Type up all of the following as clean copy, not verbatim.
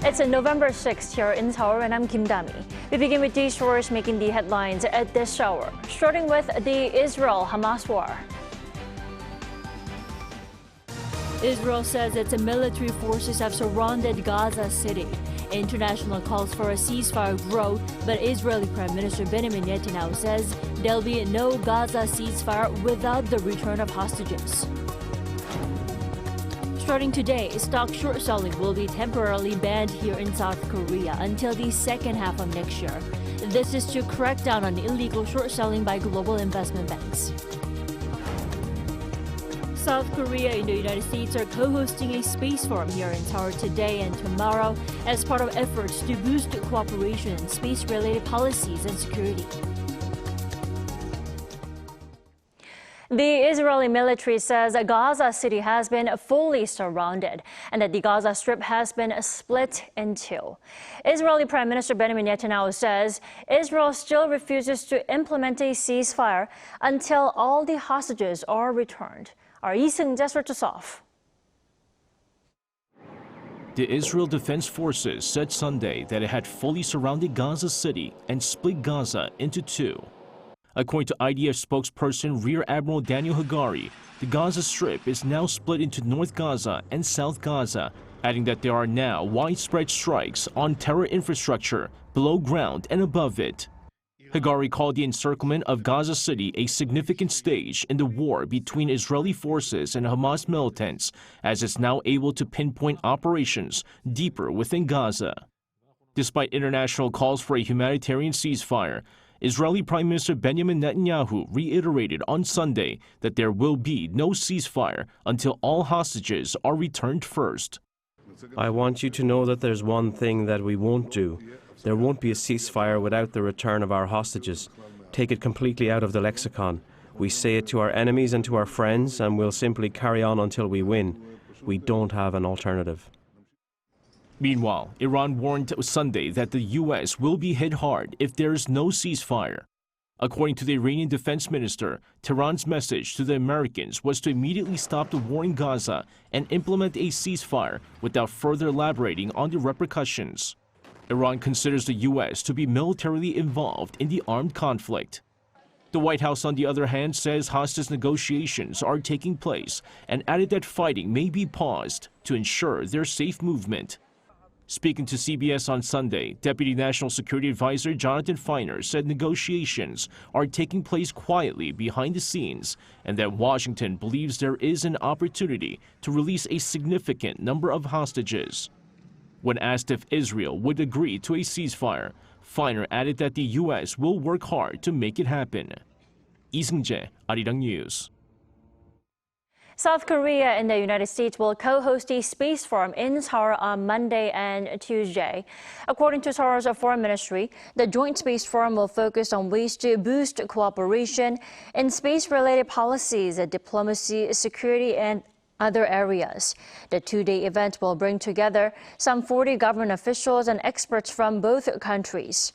It's November 6th here in Seoul, and I'm Kim Dami. We begin with these stories making the headlines at this hour, starting with the Israel-Hamas war. Israel says its military forces have surrounded Gaza City. International calls for a ceasefire grow, but Israeli Prime Minister Benjamin Netanyahu says there'll be no Gaza ceasefire without the return of hostages. Starting today, stock short selling will be temporarily banned here in South Korea until the second half of next year. This is to crack down on illegal short selling by global investment banks. South Korea and the United States are co-hosting a space forum here in Seoul today and tomorrow as part of efforts to boost cooperation in space-related policies and security. The Israeli military says Gaza City has been fully surrounded and that the Gaza Strip has been split in two. Israeli Prime Minister Benjamin Netanyahu says Israel still refuses to implement a ceasefire until all the hostages are returned. Our Lee Seung-jae starts us off. The Israel Defense Forces said Sunday that it had fully surrounded Gaza City and split Gaza into two. According to IDF spokesperson Rear Admiral Daniel Hagari, the Gaza Strip is now split into North Gaza and South Gaza, adding that there are now widespread strikes on terror infrastructure below ground and above it. Hagari called the encirclement of Gaza City a significant stage in the war between Israeli forces and Hamas militants, as it's now able to pinpoint operations deeper within Gaza. Despite international calls for a humanitarian ceasefire, Israeli Prime Minister Benjamin Netanyahu reiterated on Sunday that there will be no ceasefire until all hostages are returned first. I want you to know that there's one thing that we won't do. There won't be a ceasefire without the return of our hostages. Take it completely out of the lexicon. We say it to our enemies and to our friends, and we'll simply carry on until we win. We don't have an alternative. Meanwhile, Iran warned Sunday that the U.S. will be hit hard if there is no ceasefire. According to the Iranian defense minister, Tehran's message to the Americans was to immediately stop the war in Gaza and implement a ceasefire without further elaborating on the repercussions. Iran considers the U.S. to be militarily involved in the armed conflict. The White House, on the other hand, says hostage negotiations are taking place and added that fighting may be paused to ensure their safe movement. Speaking to CBS on Sunday, Deputy National Security Advisor Jonathan Feiner said negotiations are taking place quietly behind the scenes and that Washington believes there is an opportunity to release a significant number of hostages. When asked if Israel would agree to a ceasefire, Feiner added that the U.S. will work hard to make it happen. Lee Seung-jae, Arirang News. South Korea and the United States will co-host a space forum in Seoul on Monday and Tuesday. According to Seoul's Foreign Ministry, the joint space forum will focus on ways to boost cooperation in space-related policies, diplomacy, security, and other areas. The two-day event will bring together some 40 government officials and experts from both countries.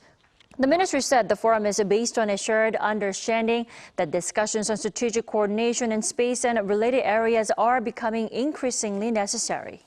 The ministry said the forum is based on a shared understanding that discussions on strategic coordination in space and related areas are becoming increasingly necessary.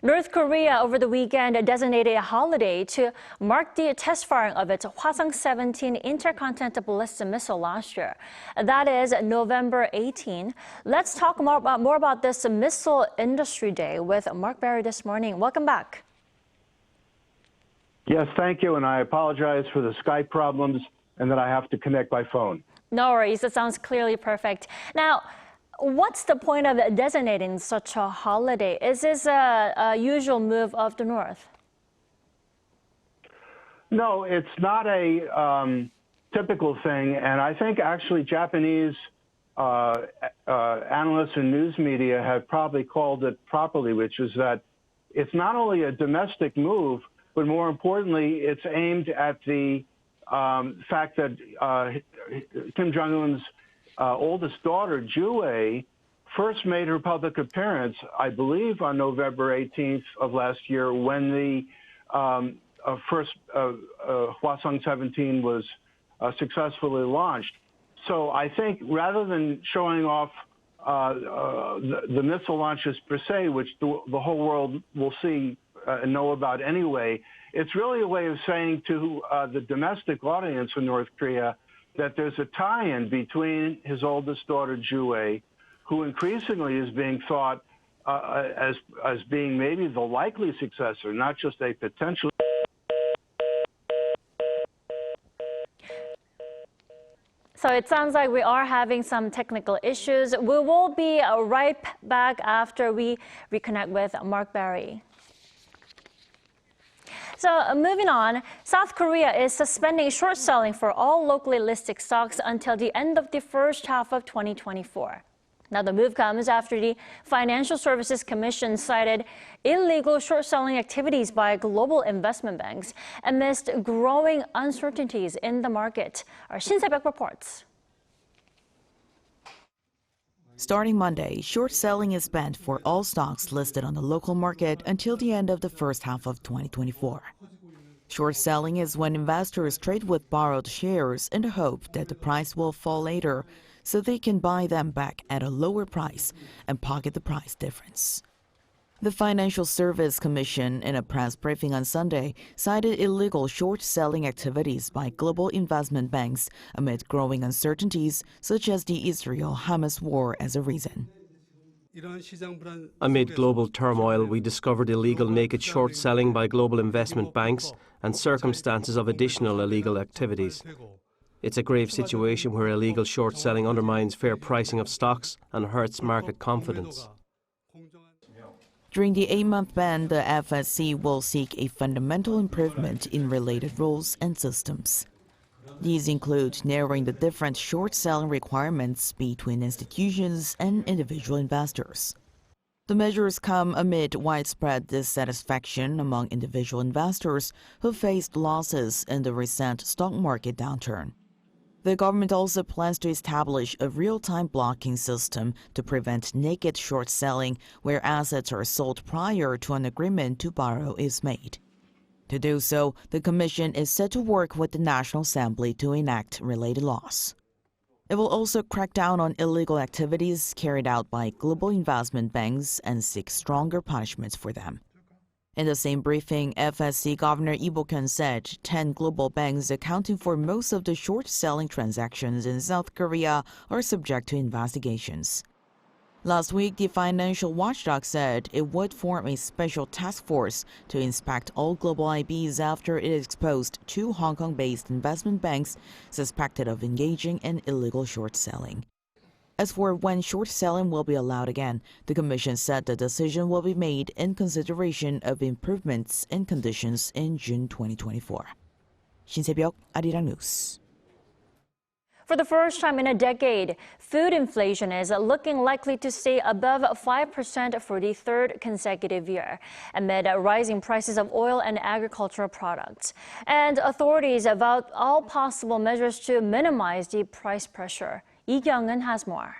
North Korea over the weekend designated a holiday to mark the test firing of its Hwasong-17 intercontinental ballistic missile last year. That is November 18. Let's talk more about this Missile Industry Day with Mark Barry this morning. Welcome back. Yes, thank you, and I apologize for the Skype problems and that I have to connect by phone. No worries, it sounds clearly perfect. Now, what's the point of designating such a holiday? Is this a usual move of the North? No, it's not a typical thing, and I think actually Japanese analysts and news media have probably called it properly, which is that it's not only a domestic move, but more importantly, it's aimed at the fact that Kim Jong-un's oldest daughter, Ju-ae, first made her public appearance, I believe, on November 18th of last year when the first Hwasong-17 was successfully launched. So I think rather than showing off the missile launches per se, which the whole world will see and know about anyway, it's really a way of saying to the domestic audience in North Korea that there's a tie-in between his oldest daughter, Jue, who increasingly is being thought as being maybe the likely successor, not just a potential. So it sounds like we are having some technical issues. We will be right back after we reconnect with Mark Barry. So moving on, South Korea is suspending short selling for all locally listed stocks until the end of the first half of 2024. Now, the move comes after the Financial Services Commission cited illegal short-selling activities by global investment banks amidst growing uncertainties in the market. Our Shin Se-byuk reports. Starting Monday, short selling is banned for all stocks listed on the local market until the end of the first half of 2024. Short selling is when investors trade with borrowed shares in the hope that the price will fall later, so they can buy them back at a lower price and pocket the price difference. The Financial Service Commission, in a press briefing on Sunday, cited illegal short-selling activities by global investment banks amid growing uncertainties, such as the Israel-Hamas war, as a reason. Amid global turmoil, we discovered illegal naked short selling by global investment banks and circumstances of additional illegal activities. It's a grave situation where illegal short selling undermines fair pricing of stocks and hurts market confidence. During the 8-month ban, the FSC will seek a fundamental improvement in related rules and systems. These include narrowing the different short selling requirements between institutions and individual investors. The measures come amid widespread dissatisfaction among individual investors who faced losses in the recent stock market downturn. The government also plans to establish a real-time blocking system to prevent naked short selling where assets are sold prior to an agreement to borrow is made. To do so, the Commission is set to work with the National Assembly to enact related laws. It will also crack down on illegal activities carried out by global investment banks and seek stronger punishments for them. In the same briefing, FSC Governor Lee Bo-kyun said 10 global banks accounting for most of the short-selling transactions in South Korea are subject to investigations. Last week, the financial watchdog said it would form a special task force to inspect all global IBs after it exposed 2 Hong Kong-based investment banks suspected of engaging in illegal short-selling. As for when short selling will be allowed again, the Commission said the decision will be made in consideration of improvements in conditions in June 2024. Shin Se-byuk, Arirang News. For the first time in a decade, food inflation is looking likely to stay above 5% for the third consecutive year, amid rising prices of oil and agricultural products. And authorities about all possible measures to minimize the price pressure. Lee Kyung-eun has more.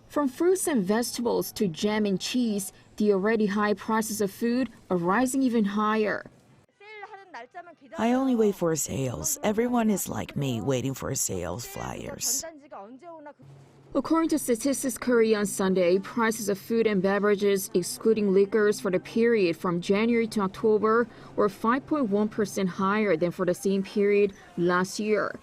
From fruits and vegetables to jam and cheese, the already high prices of food are rising even higher. I only wait for sales. Everyone is like me, waiting for sales flyers. According to Statistics Korea on Sunday, prices of food and beverages, excluding liquors, for the period from January to October were 5.1% higher than for the same period last year.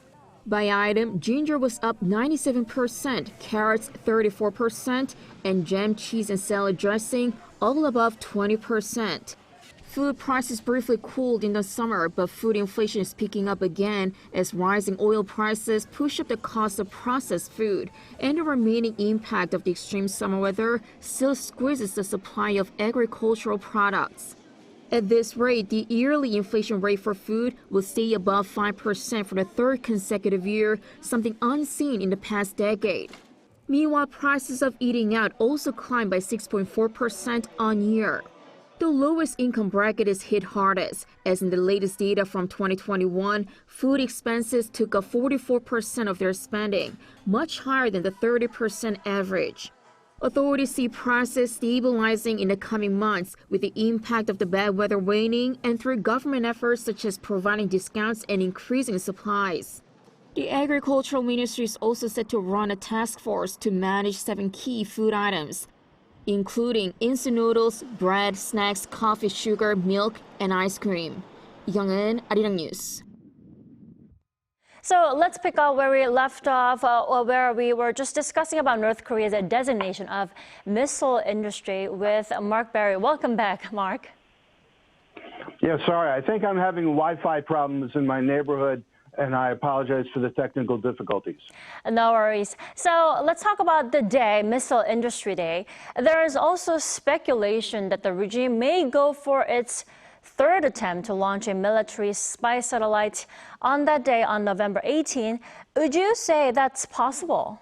By item, ginger was up 97%, carrots 34%, and jam, cheese, and salad dressing all above 20%. Food prices briefly cooled in the summer, but food inflation is picking up again as rising oil prices push up the cost of processed food, and the remaining impact of the extreme summer weather still squeezes the supply of agricultural products. At this rate, the yearly inflation rate for food will stay above 5% for the third consecutive year, something unseen in the past decade. Meanwhile, prices of eating out also climbed by 6.4% on year. The lowest income bracket is hit hardest, as in the latest data from 2021, food expenses took up 44% of their spending, much higher than the 30% average. Authorities see prices stabilizing in the coming months with the impact of the bad weather waning and through government efforts such as providing discounts and increasing supplies. The Agricultural Ministry is also set to run a task force to manage 7 key food items, including instant noodles, bread, snacks, coffee, sugar, milk, and ice cream. Young-eun, Arirang News. So let's pick up where we left off, where we were just discussing about North Korea's designation of missile industry with Mark Berry. Welcome back, Mark. Yeah, sorry. I think I'm having Wi-Fi problems in my neighborhood, and I apologize for the technical difficulties. No worries. So let's talk about the day, Missile Industry Day. There is also speculation that the regime may go for its third attempt to launch a military spy satellite on that day on November 18. Would you say that's possible?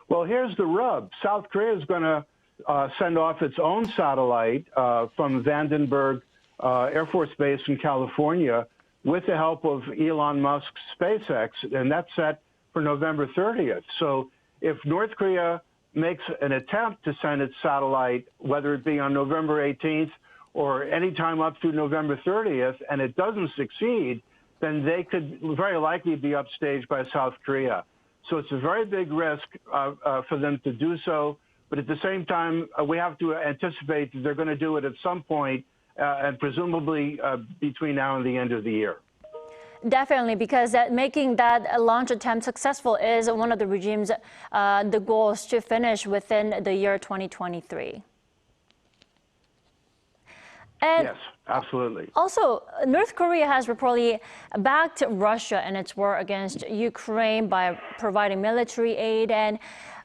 Well, here's the rub. South Korea is going to send off its own satellite from Vandenberg Air Force Base in California with the help of Elon Musk's SpaceX, and that's set for November 30th. So if North Korea makes an attempt to send its satellite, whether it be on November 18th or any time up through November 30th, and it doesn't succeed, then they could very likely be upstaged by South Korea. So it's a very big risk for them to do so. But at the same time, we have to anticipate that they're going to do it at some point, and presumably between now and the end of the year. Definitely, because making that launch attempt successful is one of the regime's the goals to finish within the year 2023. And yes, absolutely. Also, North Korea has reportedly backed Russia in its war against Ukraine by providing military aid. And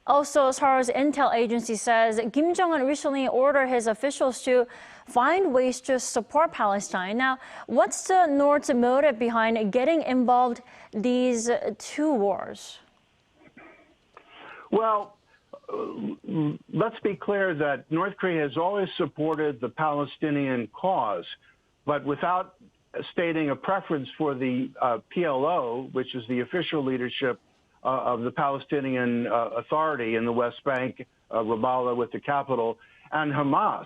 also, as far as intel agency says, Kim Jong-un recently ordered his officials to find ways to support Palestine. Now, what's the North's motive behind getting involved these two wars? Well, let's be clear that North Korea has always supported the Palestinian cause, but without stating a preference for the PLO, which is the official leadership of the Palestinian Authority in the West Bank, Ramallah with the capital, and Hamas.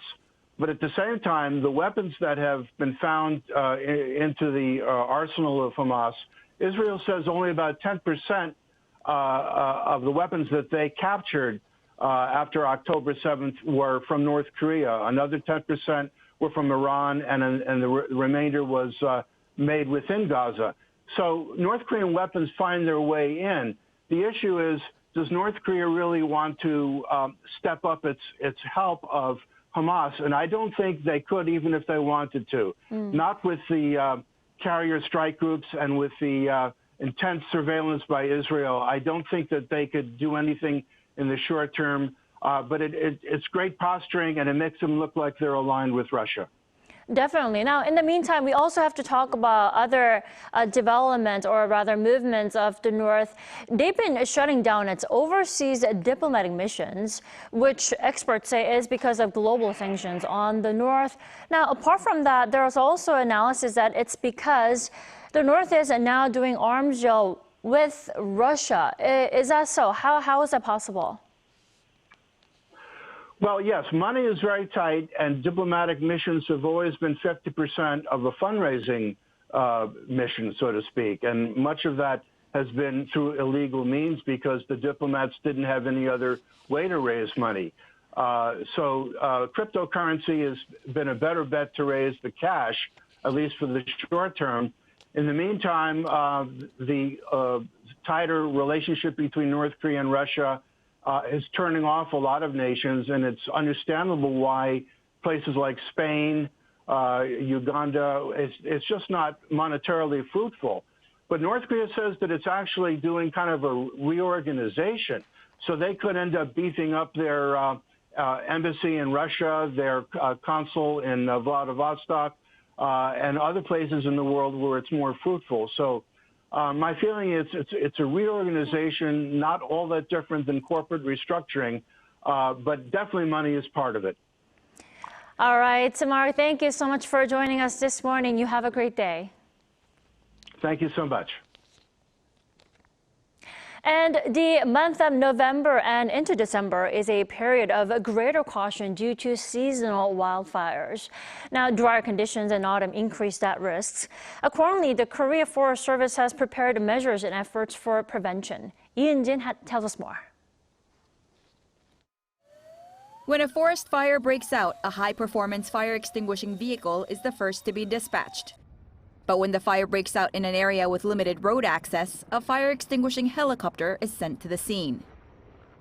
But at the same time, the weapons that have been found into the arsenal of Hamas, Israel says only about 10% of the weapons that they captured after October 7th were from North Korea. Another 10% were from Iran, and the remainder was made within Gaza. So North Korean weapons find their way in. The issue is, does North Korea really want to step up its help of Hamas? And I don't think they could, even if they wanted to. Not with the carrier strike groups and with the intense surveillance by Israel. I don't think that they could do anything in the short term, but it's great posturing, and it makes them look like they're aligned with Russia. Definitely. Now, in the meantime, we also have to talk about other developments, or rather movements of the North. They've been shutting down its overseas diplomatic missions, which experts say is because of global sanctions on the North. Now, apart from that, there's also analysis that it's because the North is now doing arms deal with Russia. Is that so? How is that possible? Well, yes, money is very tight, and diplomatic missions have always been 50% of a fundraising mission, so to speak. And much of that has been through illegal means because the diplomats didn't have any other way to raise money. So cryptocurrency has been a better bet to raise the cash, at least for the short term. In the meantime, the tighter relationship between North Korea and Russia is turning off a lot of nations, and it's understandable why places like Spain, Uganda, it's just not monetarily fruitful. But North Korea says that it's actually doing kind of a reorganization. So they could end up beefing up their embassy in Russia, their consul in Vladivostok, and other places in the world where it's more fruitful. So my feeling is it's a reorganization, not all that different than corporate restructuring, but definitely money is part of it. All right, Tamar, thank you so much for joining us this morning. You have a great day. Thank you so much. And the month of November and into December is a period of greater caution due to seasonal wildfires. Now, drier conditions in autumn increase that risks. Accordingly, the Korea Forest Service has prepared measures and efforts for prevention. Lee In-jin tells us more. When a forest fire breaks out, a high-performance fire extinguishing vehicle is the first to be dispatched. But when the fire breaks out in an area with limited road access, a fire extinguishing helicopter is sent to the scene.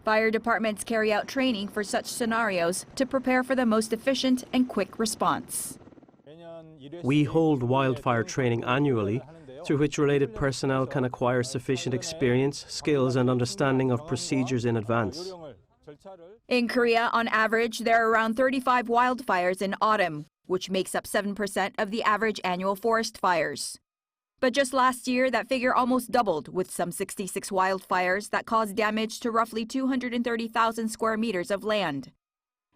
Fire departments carry out training for such scenarios to prepare for the most efficient and quick response. We hold wildfire training annually, through which related personnel can acquire sufficient experience, skills and understanding of procedures in advance. In Korea, on average, there are around 35 wildfires in autumn, which makes up 7% of the average annual forest fires. But just last year, that figure almost doubled, with some 66 wildfires that caused damage to roughly 230,000 square meters of land.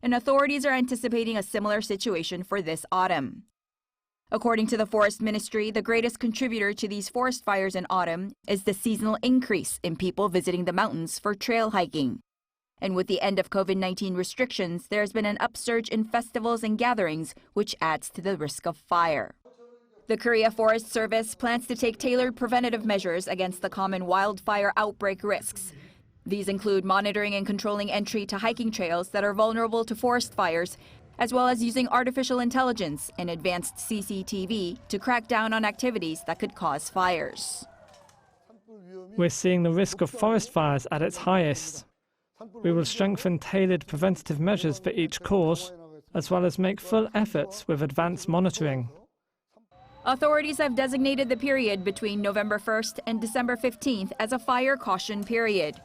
And authorities are anticipating a similar situation for this autumn. According to the Forest Ministry, the greatest contributor to these forest fires in autumn is the seasonal increase in people visiting the mountains for trail hiking. And with the end of COVID-19 restrictions, there has been an upsurge in festivals and gatherings, which adds to the risk of fire. The Korea Forest Service plans to take tailored preventative measures against the common wildfire outbreak risks. These include monitoring and controlling entry to hiking trails that are vulnerable to forest fires, as well as using artificial intelligence and advanced CCTV to crack down on activities that could cause fires. We're seeing the risk of forest fires at its highest. We will strengthen tailored preventative measures for each cause, as well as make full efforts with advanced monitoring. Authorities have designated the period between November 1st and December 15th as a fire caution period.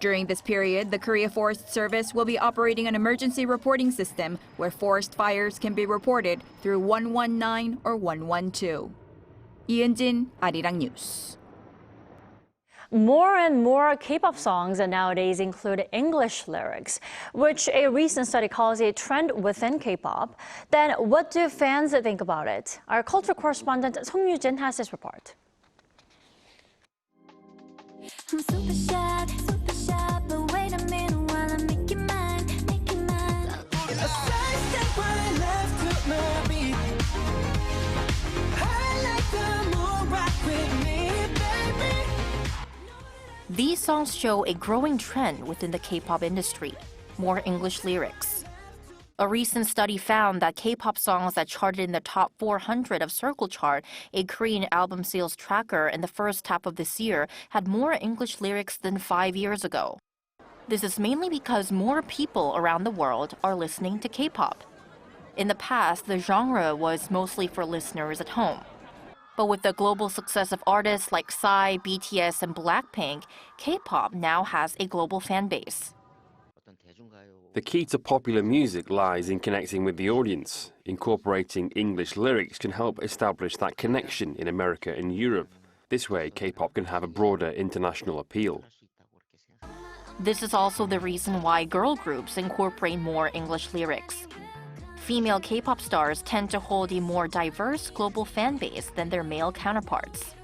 During this period, the Korea Forest Service will be operating an emergency reporting system where forest fires can be reported through 119 or 112. Lee In-jin, Arirang News. More and more K-pop songs nowadays include English lyrics, which a recent study calls a trend within K-pop. Then what do fans think about it? Our culture correspondent Song Yu-jin has this report. I'm super shy, but wait a minute while I make you mine, make you mine. A sidestep right left to my beat. I like the moon rock with me, baby. These songs show a growing trend within the K-pop industry, more English lyrics. A recent study found that K-pop songs that charted in the top 400 of Circle Chart, a Korean album sales tracker, in the first half of this year had more English lyrics than 5 years ago. This is mainly because more people around the world are listening to K-pop. In the past, the genre was mostly for listeners at home. But with the global success of artists like Psy, BTS, and Blackpink, K-pop now has a global fan base. The key to popular music lies in connecting with the audience. Incorporating English lyrics can help establish that connection in America and Europe. This way, K-pop can have a broader international appeal. This is also the reason why girl groups incorporate more English lyrics. Female K-pop stars tend to hold a more diverse global fan base than their male counterparts.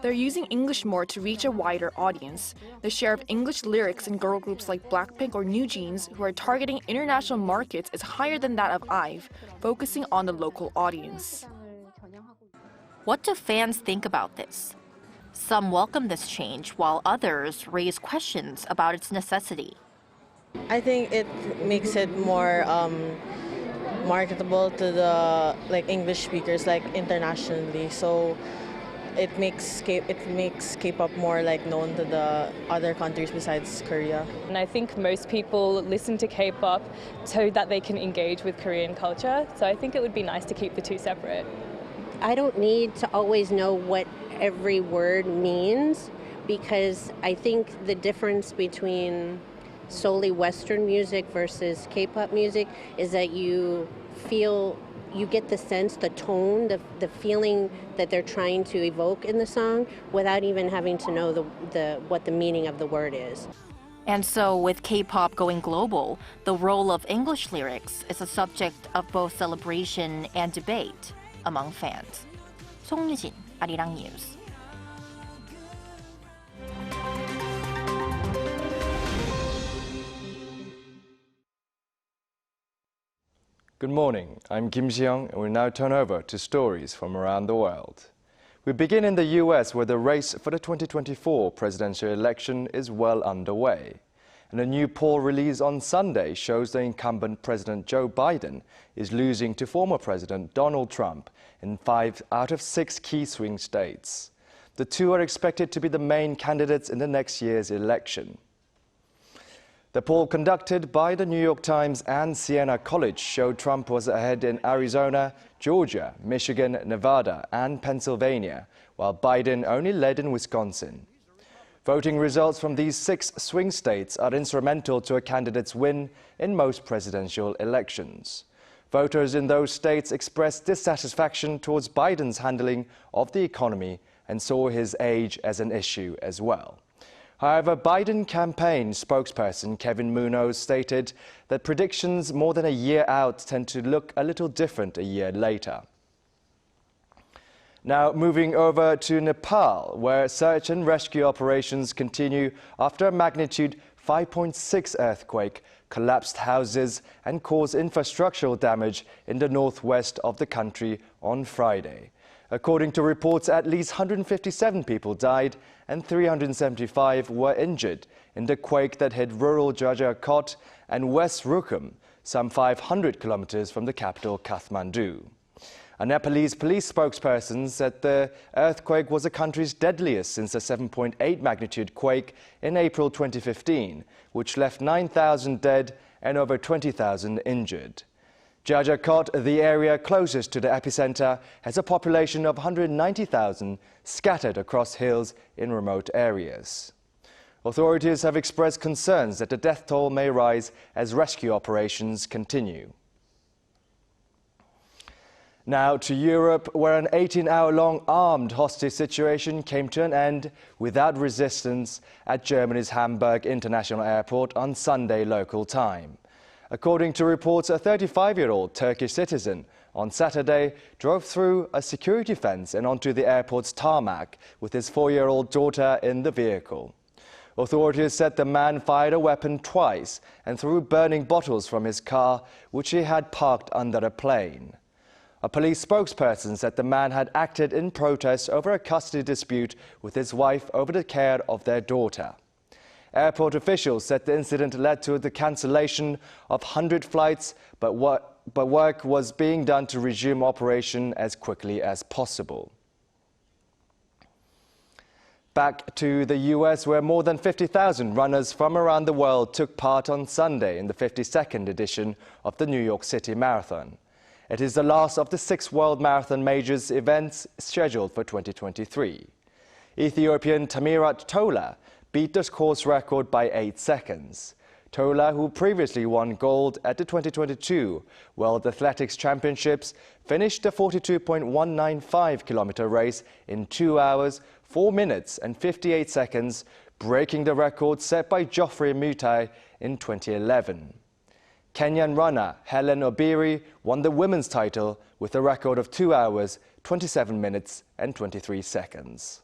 They're using English more to reach a wider audience. The share of English lyrics in girl groups like Blackpink or New Jeans, who are targeting international markets, is higher than that of IVE, focusing on the local audience. What do fans think about this? Some welcome this change, while others raise questions about its necessity. I think it makes it more marketable to the English speakers internationally. So it makes K-pop more known to the other countries besides Korea. And I think most people listen to K-pop so that they can engage with Korean culture. So I think it would be nice to keep the two separate. I don't need to always know what every word means, because I think the difference between solely Western music versus K-pop music is that you get the sense, the tone, the feeling that they're trying to evoke in the song without even having to know what the meaning of the word is. And so with K-pop going global, the role of English lyrics is a subject of both celebration and debate among fans. Song Yu-jin, Arirang News. Good morning, I'm Kim Seong, and we now turn over to stories from around the world. We begin in the US, where the race for the 2024 presidential election is well underway. And a new poll released on Sunday shows the incumbent President Joe Biden is losing to former President Donald Trump in 5 out of 6 key swing states. The two are expected to be the main candidates in the next year's election. The poll conducted by the New York Times and Siena College showed Trump was ahead in Arizona, Georgia, Michigan, Nevada, and Pennsylvania, while Biden only led in Wisconsin. Voting results from these 6 swing states are instrumental to a candidate's win in most presidential elections. Voters in those states expressed dissatisfaction towards Biden's handling of the economy and saw his age as an issue as well. However, Biden campaign spokesperson Kevin Munoz stated that predictions more than a year out tend to look a little different a year later. Now, moving over to Nepal, where search and rescue operations continue after a magnitude 5.6 earthquake collapsed houses and caused infrastructural damage in the northwest of the country on Friday. According to reports, at least 157 people died and 375 were injured in the quake that hit rural Gaza and West Rukum, some 500 kilometers from the capital Kathmandu. A Nepalese police spokesperson said the earthquake was the country's deadliest since a 7.8 magnitude quake in April 2015, which left 9,000 dead and over 20,000 injured. Gaza, the area closest to the epicenter, has a population of 190,000 scattered across hills in remote areas. Authorities have expressed concerns that the death toll may rise as rescue operations continue. Now to Europe, where an 18-hour-long armed hostage situation came to an end without resistance at Germany's Hamburg International Airport on Sunday local time. According to reports, a 35-year-old Turkish citizen on Saturday drove through a security fence and onto the airport's tarmac with his 4-year-old daughter in the vehicle. Authorities said the man fired a weapon twice and threw burning bottles from his car, which he had parked under a plane. A police spokesperson said the man had acted in protest over a custody dispute with his wife over the care of their daughter. Airport officials said the incident led to the cancellation of 100 flights, but work was being done to resume operation as quickly as possible. Back to the US, where more than 50,000 runners from around the world took part on Sunday in the 52nd edition of the New York City Marathon. It is the last of the 6 World Marathon Majors events scheduled for 2023. Ethiopian Tamirat Tola beat the course record by 8 seconds. Tola, who previously won gold at the 2022 World Athletics Championships, finished the 42.195-kilometer race in 2 hours, 4 minutes and 58 seconds, breaking the record set by Geoffrey Mutai in 2011. Kenyan runner Helen Obiri won the women's title with a record of 2 hours, 27 minutes and 23 seconds.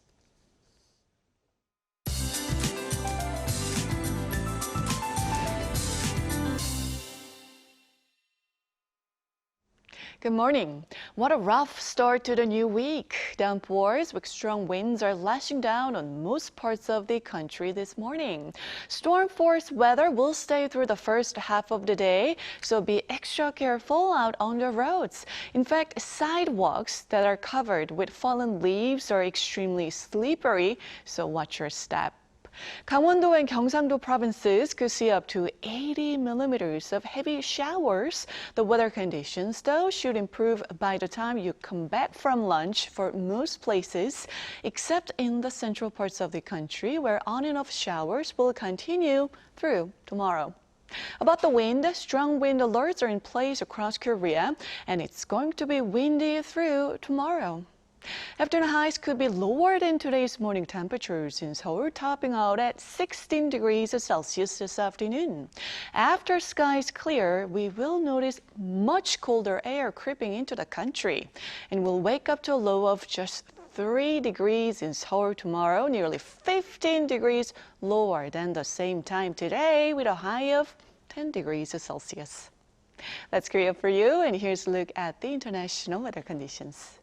Good morning. What a rough start to the new week. Downpours with strong winds are lashing down on most parts of the country this morning. Storm force weather will stay through the first half of the day, so be extra careful out on the roads. In fact, sidewalks that are covered with fallen leaves are extremely slippery, so watch your step. Gangwon-do and Gyeongsang-do provinces could see up to 80 millimeters of heavy showers. The weather conditions, though, should improve by the time you come back from lunch for most places, except in the central parts of the country, where on and off showers will continue through tomorrow. About the wind, strong wind alerts are in place across Korea, and it's going to be windy through tomorrow. Afternoon highs could be lower than today's morning temperatures in Seoul, topping out at 16 degrees Celsius this afternoon. After skies clear, we will notice much colder air creeping into the country, and we'll wake up to a low of just 3 degrees in Seoul tomorrow, nearly 15 degrees lower than the same time today, with a high of 10 degrees Celsius. That's Korea for you, and here's a look at the international weather conditions.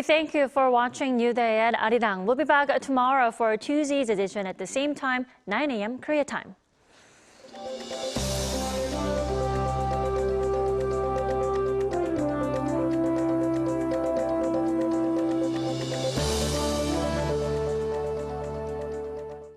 We thank you for watching New Day at Arirang. We'll be back tomorrow for Tuesday's edition at the same time, 9 a.m. Korea time.